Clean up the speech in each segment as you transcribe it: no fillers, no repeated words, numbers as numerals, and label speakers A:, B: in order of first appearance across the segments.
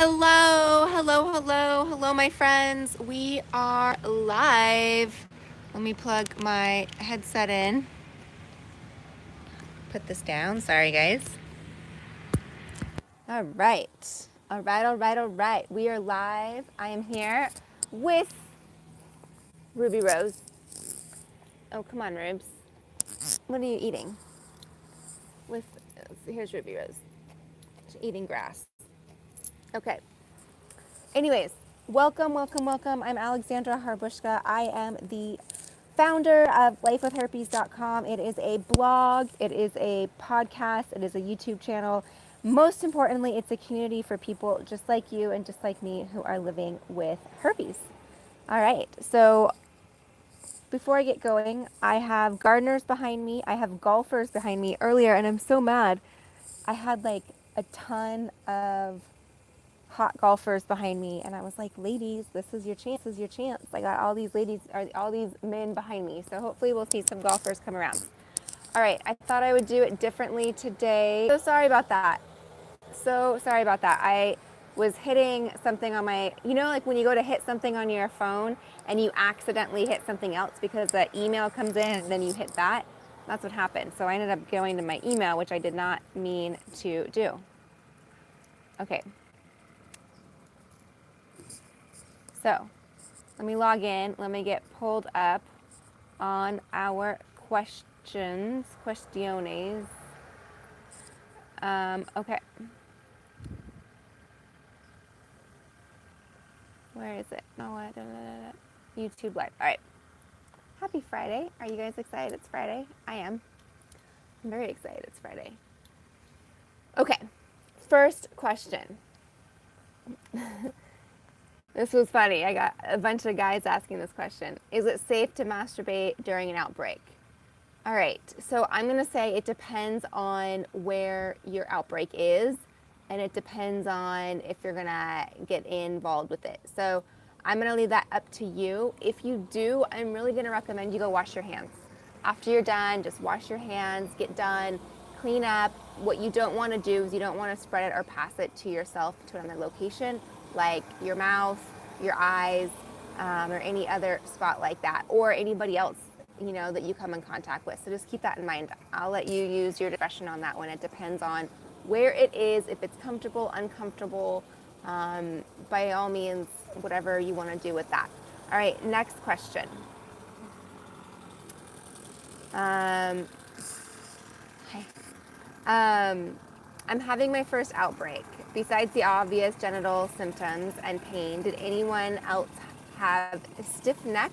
A: Hello, my friends. We are live. Let me plug my headset in. Put this down. Sorry, guys. All right. We are live. I am here with Ruby Rose. Oh, come on, Rubes. What are you eating? Here's Ruby Rose. She's eating grass. Okay. Anyways, welcome. I'm Alexandra Harbushka. I am the founder of lifewithherpes.com. It is a blog, it is a podcast, it is a YouTube channel. Most importantly, it's a community for people just like you and just like me who are living with herpes. All right, so before I get going, I have gardeners behind me, I have golfers behind me earlier, and I'm so mad. I had like a ton of hot golfers behind me, and I was like, ladies, this is your chance. I got all these ladies, or all these men behind me, so hopefully we'll see some golfers come around. All right, I thought I would do it differently today. So sorry about that. I was hitting something on my, like when you go to hit something on your phone and you accidentally hit something else because the email comes in and then you hit that. That's what happened. So I ended up going to my email, which I did not mean to do. Okay. So let me log in. Let me get pulled up on our questiones. Okay. Where is it? No, YouTube Live. All right. Happy Friday. Are you guys excited it's Friday? I am. I'm very excited it's Friday. Okay. First question. This was funny. I got a bunch of guys asking this question. Is it safe to masturbate during an outbreak? All right. So I'm going to say it depends on where your outbreak is, and it depends on if you're going to get involved with it. So I'm going to leave that up to you. If you do, I'm really going to recommend you go wash your hands. After you're done, just wash your hands, get done, clean up. What you don't want to do is you don't want to spread it or pass it to yourself to another location, like your mouth, your eyes, or any other spot like that, or anybody else, that you come in contact with. So just keep that in mind. I'll let you use your discretion on that one. It depends on where it is, if it's comfortable, uncomfortable, by all means, whatever you want to do with that. All right, next question. Hi. I'm having my first outbreak. Besides the obvious genital symptoms and pain, did anyone else have a stiff neck,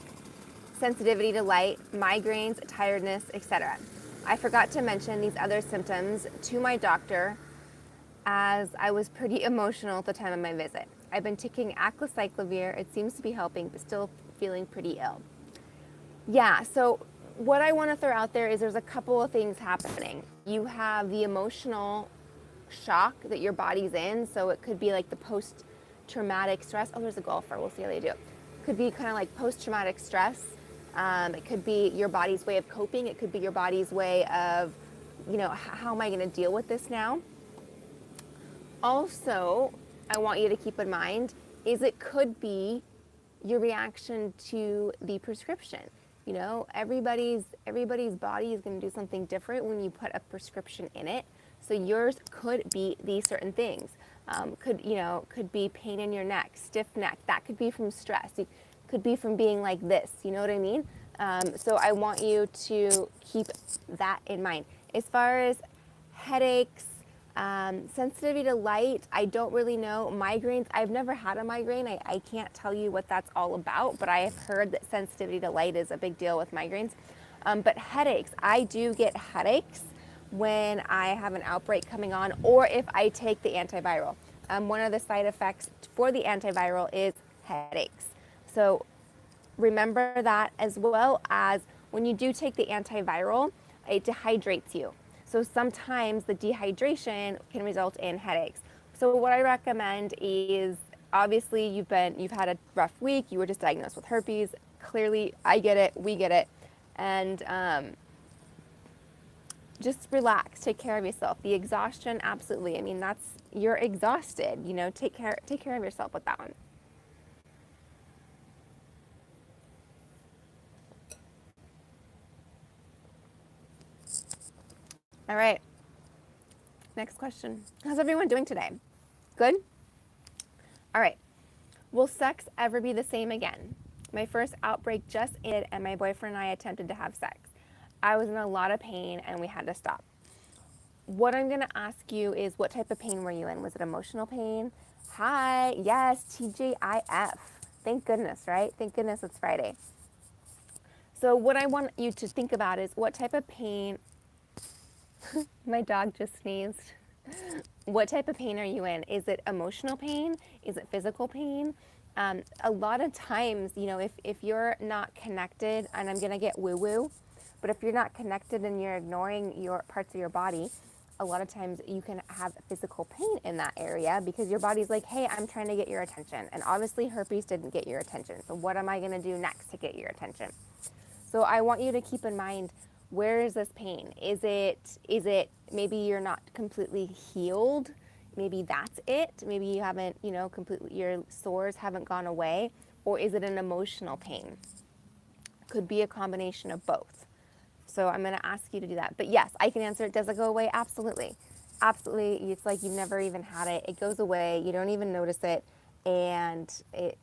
A: sensitivity to light, migraines, tiredness, etc.? I forgot to mention these other symptoms to my doctor as I was pretty emotional at the time of my visit. I've been taking aclacyclovir. It seems to be helping, but still feeling pretty ill. Yeah, so what I want to throw out there is there's a couple of things happening. You have the emotional shock that your body's in, so it could be like the post-traumatic stress. Oh, there's a golfer. We'll see how they do. Could be kind of like post-traumatic stress. It could be your body's way of coping. It could be your body's way of, how am I going to deal with this now? Also, I want you to keep in mind is it could be your reaction to the prescription. Everybody's body is going to do something different when you put a prescription in it. So yours could be these certain things. Could be pain in your neck, stiff neck. That could be from stress. It could be from being like this. You know what I mean? So I want you to keep that in mind. As far as headaches, sensitivity to light, I don't really know. Migraines, I've never had a migraine. I can't tell you what that's all about, but I have heard that sensitivity to light is a big deal with migraines. But headaches, I do get headaches when I have an outbreak coming on, or if I take the antiviral. One of the side effects for the antiviral is headaches. So remember that, as well as when you do take the antiviral, it dehydrates you. So sometimes the dehydration can result in headaches. So what I recommend is, obviously you've had a rough week, you were just diagnosed with herpes. Clearly, I get it, we get it. And just relax, take care of yourself. The exhaustion, absolutely. I mean, that's you're exhausted. You know, take care of yourself with that one. All right. Next question. How's everyone doing today? Good? All right. Will sex ever be the same again? My first outbreak just ended and my boyfriend and I attempted to have sex. I was in a lot of pain and we had to stop. What I'm going to ask you is, what type of pain were you in? Was it emotional pain? Hi. Yes, TGIF. Thank goodness, right? Thank goodness it's Friday. So what I want you to think about is, what type of pain, my dog just sneezed. What type of pain are you in? Is it emotional pain? Is it physical pain? A lot of times, you know, if you're not connected, and I'm going to get woo-woo, but if you're not connected and you're ignoring your parts of your body, a lot of times you can have physical pain in that area because your body's like, hey, I'm trying to get your attention. And obviously herpes didn't get your attention. So what am I going to do next to get your attention? So I want you to keep in mind, where is this pain? Is it maybe you're not completely healed? Maybe that's it. Maybe you haven't, you know, completely, your sores haven't gone away. Or is it an emotional pain? Could be a combination of both. So I'm going to ask you to do that. But yes, I can answer it. Does it go away? Absolutely. Absolutely. It's like you've never even had it. It goes away. You don't even notice it. And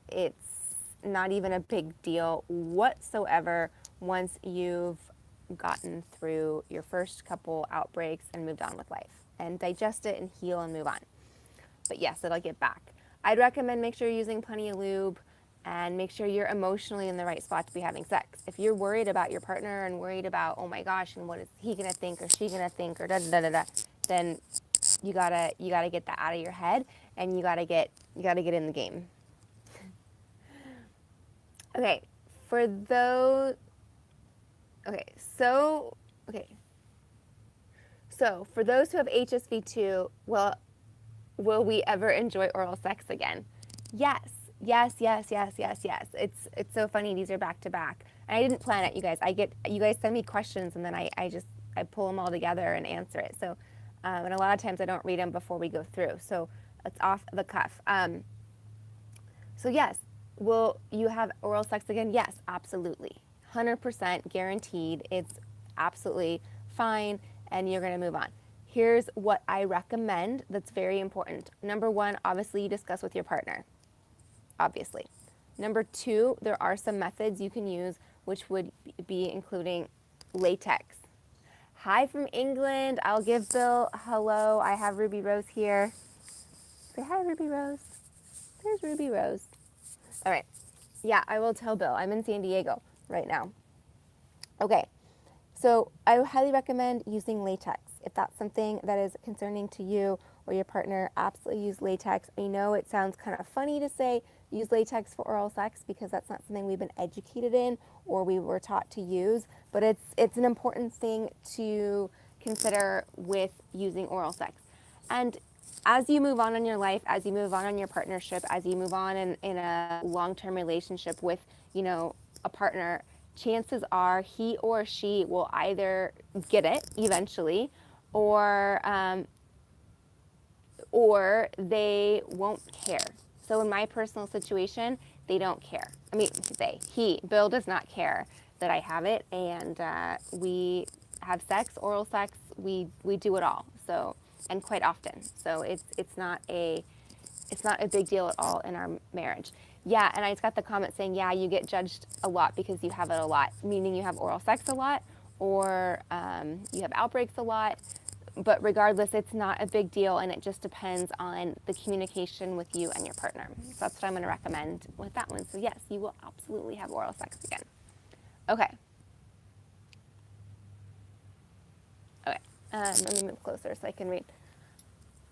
A: it's not even a big deal whatsoever once you've gotten through your first couple outbreaks and moved on with life and digest it and heal and move on. But yes, it'll get back. I'd recommend make sure you're using plenty of lube and make sure you're emotionally in the right spot to be having sex. If you're worried about your partner and worried about, oh my gosh, and what is he gonna think or she gonna think or da da da da, then you gotta get that out of your head and you gotta get in the game. Okay, for those. Okay, so for those who have HSV2, well, will we ever enjoy oral sex again? Yes. It's so funny. These are back to back. And I didn't plan it, you guys. You guys send me questions and then I pull them all together and answer it. So, and a lot of times I don't read them before we go through. So it's off the cuff. So yes, will you have oral sex again? Yes, absolutely. 100% guaranteed. It's absolutely fine and you're going to move on. Here's what I recommend that's very important. Number one, obviously you discuss with your partner. Obviously. Number two, there are some methods you can use, which would be including latex. Hi from England. I'll give Bill hello. I have Ruby Rose here. Say hi, Ruby Rose. There's Ruby Rose. All right. Yeah, I will tell Bill. I'm in San Diego right now. Okay. So I highly recommend using latex. If that's something that is concerning to you or your partner, absolutely use latex. I know it sounds kind of funny to say use latex for oral sex because that's not something we've been educated in or we were taught to use, but it's an important thing to consider with using oral sex. And as you move on in your life, as you move on in your partnership, as you move on in a long-term relationship with, you know, a partner, chances are he or she will either get it eventually or they won't care. So in my personal situation, they don't care. I mean, Bill does not care that I have it, and we have sex, oral sex, we do it all. So, and quite often. So it's not a big deal at all in our marriage. Yeah, and I just got the comment saying, yeah, you get judged a lot because you have it a lot, meaning you have oral sex a lot or you have outbreaks a lot. But regardless, it's not a big deal, and it just depends on the communication with you and your partner. So that's what I'm going to recommend with that one. So yes, you will absolutely have oral sex again. Okay. Okay. Let me move closer so I can read.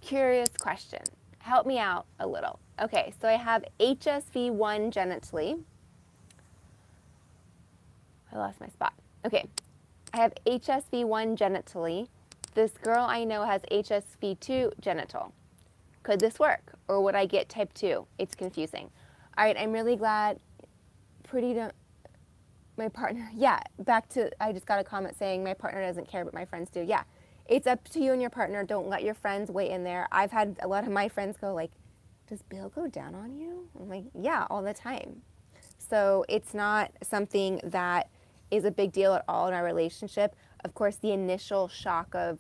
A: Curious question. Help me out a little. Okay, so I have HSV1 genitally. I lost my spot. Okay, I have HSV1 genitally. This girl I know has HSV2 genital. Could this work? Or would I get type 2? It's confusing. All right, I'm really glad. My partner, yeah, I just got a comment saying my partner doesn't care, but my friends do. Yeah, it's up to you and your partner. Don't let your friends weigh in there. I've had a lot of my friends go like, does Bill go down on you? I'm like, yeah, all the time. So it's not something that is a big deal at all in our relationship. Of course, the initial shock of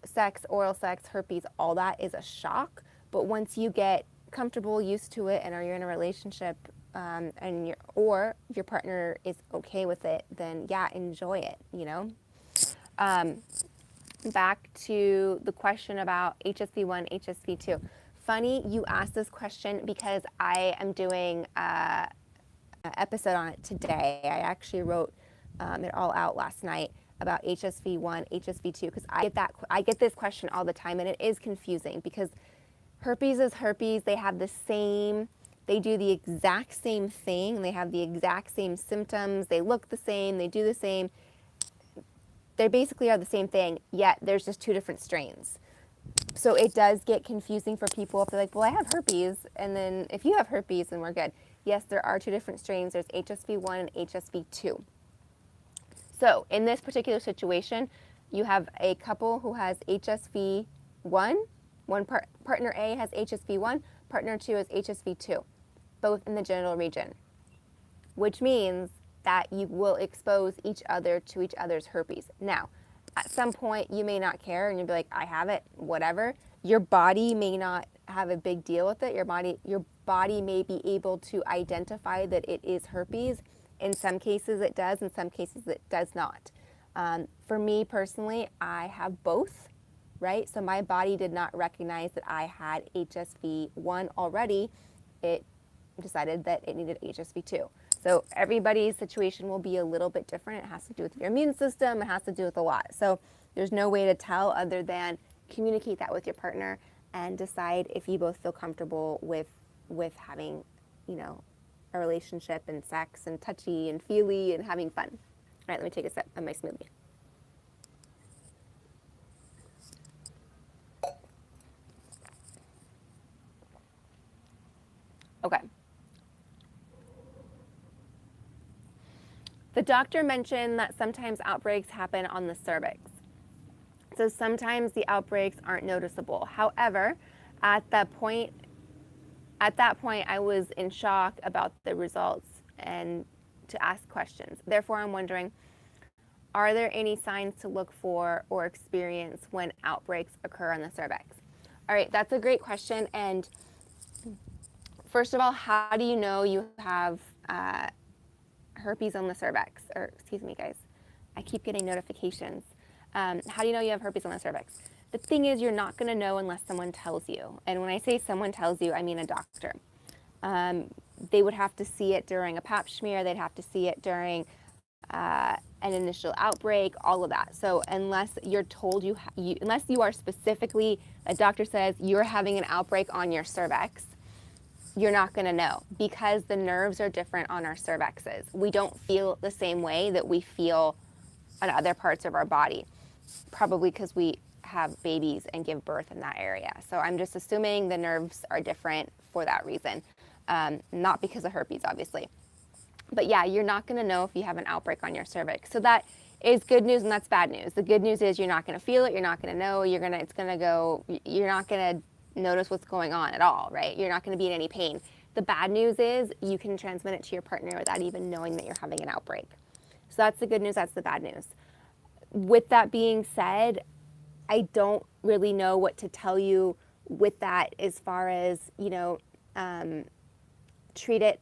A: sex, oral sex, herpes, all that is a shock. But once you get comfortable, used to it, and are you in a relationship, and your partner is okay with it, then yeah, enjoy it. You know. Back to the question about HSV1, HSV2. Funny you asked this question because I am doing an episode on it today. I actually wrote it all out last night about HSV1, HSV2 because I get this question all the time, and it is confusing because herpes is herpes. They do the exact same thing. They have the exact same symptoms. They look the same. They do the same. They basically are the same thing, yet there's just two different strains. So it does get confusing for people if they're like, well, I have herpes, and then if you have herpes, then we're good. Yes, there are two different strains. There's HSV1 and HSV2. So in this particular situation, you have a couple who has HSV1. Partner A has HSV1, partner 2 has HSV2, both in the genital region, which means that you will expose each other to each other's herpes. Now, at some point, you may not care and you'll be like, I have it, whatever. Your body may not have a big deal with it. Your body may be able to identify that it is herpes. In some cases it does, in some cases it does not. For me personally, I have both, right? So my body did not recognize that I had HSV1 already. It decided that it needed HSV2. So everybody's situation will be a little bit different. It has to do with your immune system. It has to do with a lot. So there's no way to tell other than communicate that with your partner and decide if you both feel comfortable with having, you know, a relationship and sex and touchy and feely and having fun. All right, let me take a sip of my smoothie. Okay. The doctor mentioned that sometimes outbreaks happen on the cervix. So sometimes the outbreaks aren't noticeable. However, at that point, I was in shock about the results and to ask questions. Therefore, I'm wondering, are there any signs to look for or experience when outbreaks occur on the cervix? All right, that's a great question. And first of all, how do you know you have herpes on the cervix? Or excuse me, guys, I keep getting notifications. How do you know you have herpes on the cervix? The thing is, you're not going to know unless someone tells you. And when I say someone tells you, I mean a doctor. They would have to see it during a pap smear. They'd have to see it during an initial outbreak, all of that. So unless you're told unless you are specifically, a doctor says you're having an outbreak on your cervix, you're not going to know because the nerves are different on our cervixes. We don't feel the same way that we feel on other parts of our body, probably because we have babies and give birth in that area. So I'm just assuming the nerves are different for that reason, not because of herpes, obviously. But yeah, you're not going to know if you have an outbreak on your cervix. So that is good news and that's bad news. The good news is you're not going to feel it. You're not going to know. You're not going to notice what's going on at all, right? You're not going to be in any pain. The bad news is you can transmit it to your partner without even knowing that you're having an outbreak. So that's the good news, that's the bad news. With that being said, I don't really know what to tell you with that as far as, treat it.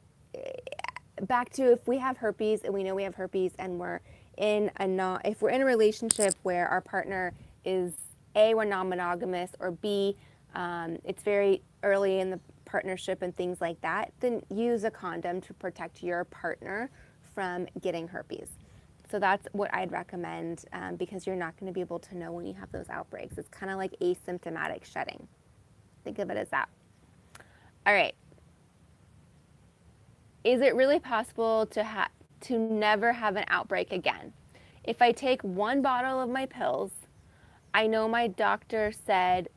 A: Back to if we have herpes and we know we have herpes and if we're in a relationship where our partner is A, we're non-monogamous, or B, it's very early in the partnership and things like that, then use a condom to protect your partner from getting herpes. So that's what I'd recommend because you're not going to be able to know when you have those outbreaks. It's kind of like asymptomatic shedding. Think of it as that. All right. Is it really possible to never have an outbreak again? If I take one bottle of my pills, I know my doctor said,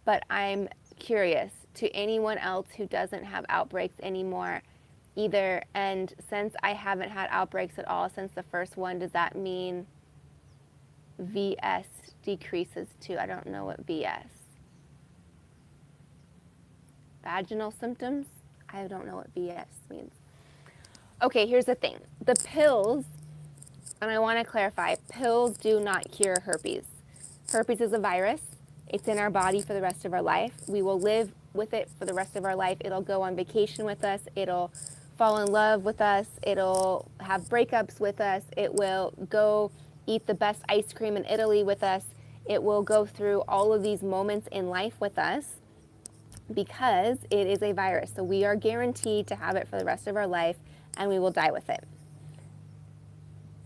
A: but I'm curious, to anyone else who doesn't have outbreaks anymore either, and since I haven't had outbreaks at all since the first one, does that mean VS decreases too. I don't know what VS. Vaginal symptoms? I don't know what VS means. Okay, here's the thing. The pills, and I want to clarify, pills do not cure herpes. Herpes is a virus. It's in our body for the rest of our life. We will live with it for the rest of our life. It'll go on vacation with us. It'll fall in love with us. It'll have breakups with us. It will go eat the best ice cream in Italy with us. It will go through all of these moments in life with us because it is a virus. So we are guaranteed to have it for the rest of our life, and we will die with it.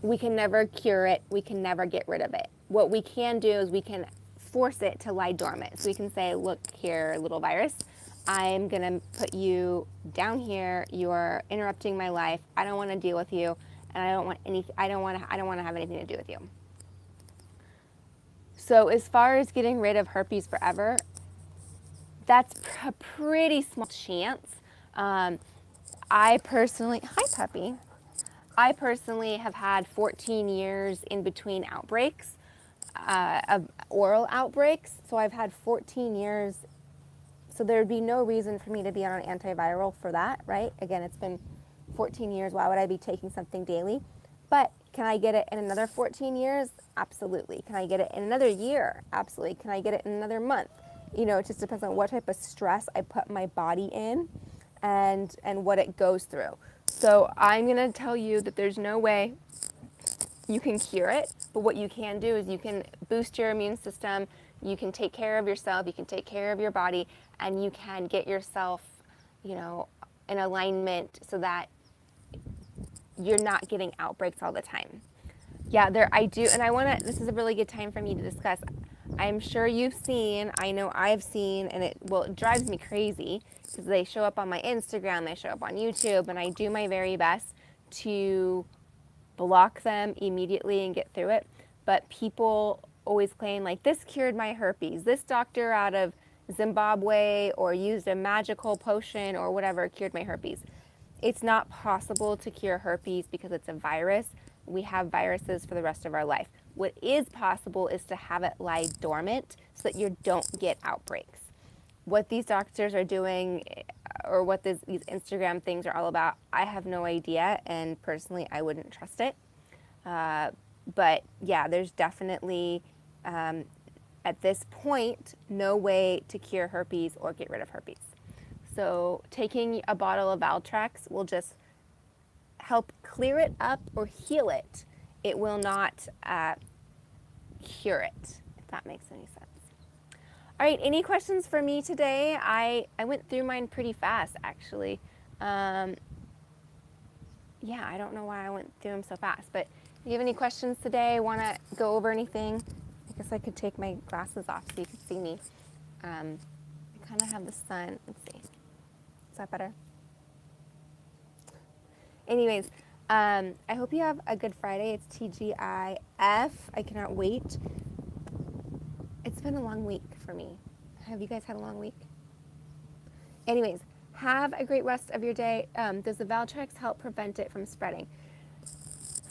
A: We can never cure it. We can never get rid of it. What we can do is we can force it to lie dormant. So we can say, look here, little virus, I'm gonna put you down here. You're interrupting my life. I don't want to deal with you, and I don't want to have anything to do with you. So as far as getting rid of herpes forever, that's a pretty small chance. I personally, hi puppy. I personally have had 14 years in between outbreaks, of oral outbreaks. So I've had 14 years. So there would be no reason for me to be on an antiviral for that, right? Again, it's been 14 years. Why would I be taking something daily? But can I get it in another 14 years? Absolutely. Can I get it in another year? Absolutely. Can I get it in another month? You know, it just depends on what type of stress I put my body in and what it goes through. So I'm going to tell you that there's no way you can cure it, but what you can do is you can boost your immune system, you can take care of yourself, you can take care of your body, and you can get yourself, you know, in alignment so that you're not getting outbreaks all the time. Yeah, I do, and this is a really good time for me to discuss. I'm sure you've seen, I know I've seen, and it drives me crazy because they show up on my Instagram, they show up on YouTube, and I do my very best to block them immediately and get through it. But people always claim like, this cured my herpes. This doctor out of Zimbabwe or used a magical potion or whatever cured my herpes. It's not possible to cure herpes because it's a virus. We have viruses for the rest of our life. What is possible is to have it lie dormant so that you don't get outbreaks. What these doctors are doing or what these Instagram things are all about, I have no idea, and personally I wouldn't trust it. But yeah, there's definitely, at this point, no way to cure herpes or get rid of herpes. So taking a bottle of Valtrex will just help clear it up or heal it. It will not cure it, if that makes any sense. All right, any questions for me today? I went through mine pretty fast, actually. Yeah, I don't know why I went through them so fast, but if you have any questions today, want to go over anything, I guess I could take my glasses off so you can see me. I kind of have the sun. Let's see. Is that better? Anyways, I hope you have a good Friday. It's TGIF. I cannot wait. It's been a long week for me. Have you guys had a long week? Anyways, have a great rest of your day. Does the Valtrex help prevent it from spreading?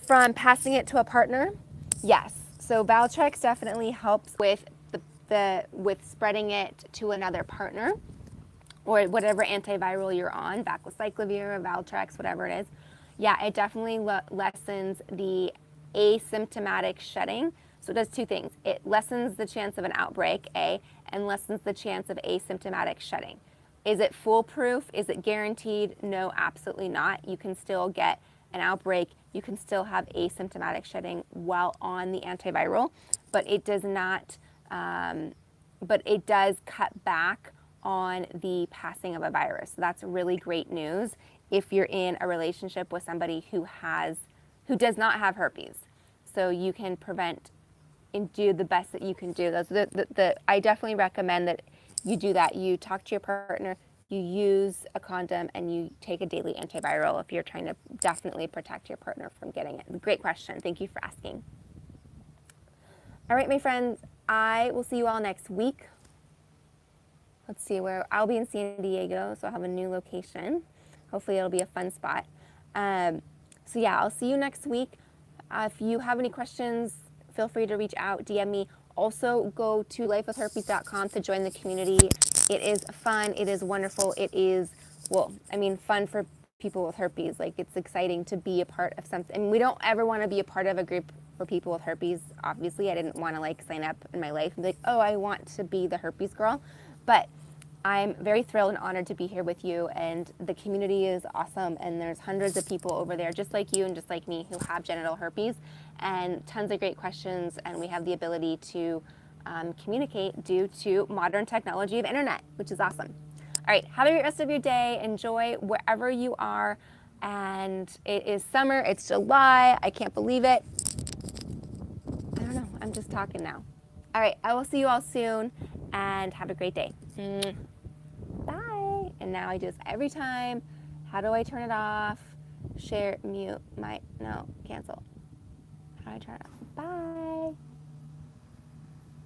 A: From passing it to a partner? Yes. So Valtrex definitely helps with with spreading it to another partner or whatever antiviral you're on, baclocyclovir, Valtrex, whatever it is. Yeah, it definitely lessens the asymptomatic shedding. So it does two things. It lessens the chance of an outbreak, A, and lessens the chance of asymptomatic shedding. Is it foolproof? Is it guaranteed? No, absolutely not. You can still get an outbreak. You can still have asymptomatic shedding while on the antiviral, but it does not, but it does cut back on the passing of a virus. So that's really great news if you're in a relationship with somebody who does not have herpes. So you can prevent and do the best that you can do. I definitely recommend that you do that. You talk to your partner, you use a condom, and you take a daily antiviral if you're trying to definitely protect your partner from getting it. Great question. Thank you for asking. All right, my friends, I will see you all next week. Let's see where I'll be in San Diego, so I'll have a new location. Hopefully it'll be a fun spot. So yeah, I'll see you next week. If you have any questions, feel free to reach out, DM me. Also, go to lifewithherpes.com to join the community. It is fun. It is wonderful. It is, well, I mean, fun for people with herpes. Like, it's exciting to be a part of something. And we don't ever want to be a part of a group for people with herpes. Obviously, I didn't want to like sign up in my life and be like, oh, I want to be the herpes girl. But I'm very thrilled and honored to be here with you, and the community is awesome, and there's hundreds of people over there just like you and just like me who have genital herpes, and tons of great questions, and we have the ability to communicate due to modern technology of internet, which is awesome. All right, have a great rest of your day. Enjoy wherever you are, and it is summer, it's July, I can't believe it. I don't know, I'm just talking now. All right, I will see you all soon, and have a great day. Bye. And now I do this every time. How do I turn it off? Share, mute, no, cancel. How do I turn it off? Bye.